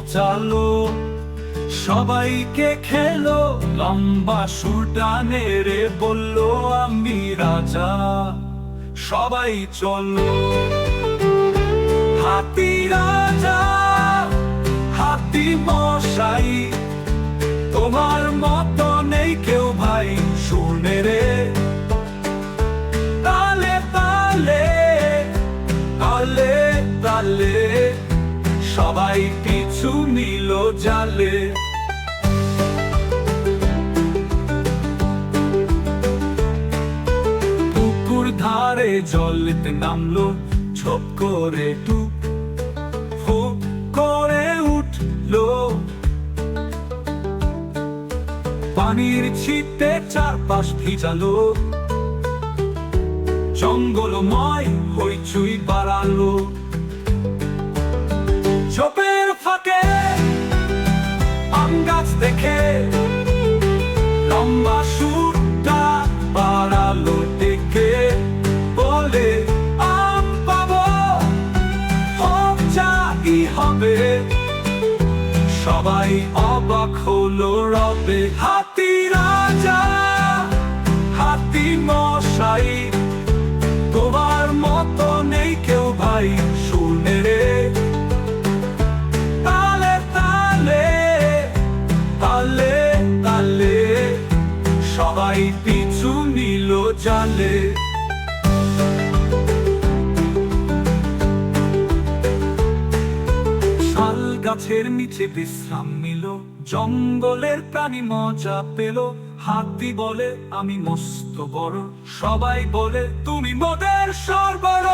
মজালো, সবাইকে খেলো, লম্বা সুর টানে রে বললো আমি রাজা, সবাই চলো। হাতি রাজা, হাতি মশাই, তোমার মতো নেই কেউ ভাই, শুনে রে তালে তালে তালে তালে, সবাই পিছু নিল জালে। পুকুর ধারে জলেতে নামলো, ঝোপ করে টুপ ফুপ করে উঠলো, পানির ছিটে চারপাশ ভিজালো, জঙ্গলময় হইচই বাড়ালো। ঝোপের ফাঁকে আম গাছ দেখে লম্বা সুরটা বাড়ালো ডেকে, বলে আম পাবো, হোক যাই হবে, সবাই অবাক হলো রবে। হাতি রাজা, হাতি মশাই, তোমার মতো নেই কেউ ভাই, শুনে রে তালে তালে তালে তালে, সবাই পিছু নিল জালে। শাল গাছের নিচে বিশ্রাম নিল, জঙ্গলের প্রাণী মজা পেল। হাতি বলে আমি মস্ত বড়, সবাই বলে তুমি মোদের সর্বর।